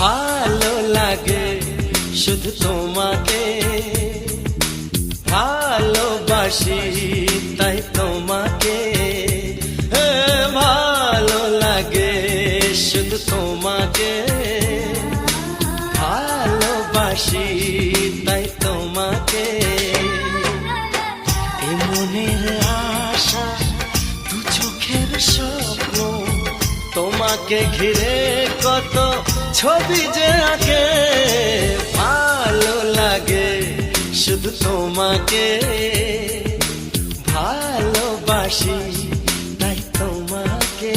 ভালো লাগে শুধু তোমাকে, ভালোবাসি তাই তোমাকে। ভালো লাগে শুধু তোমাকে, ভালোবাসি তাই তোমাকে। এ মনের আশা দু চোখের স্বপ্ন, তোমাকে ঘিরে কত ছবি যে আঁকে। ভালো লাগে শুধু তোমাকে, ভালোবাসি তাই তোমাকে।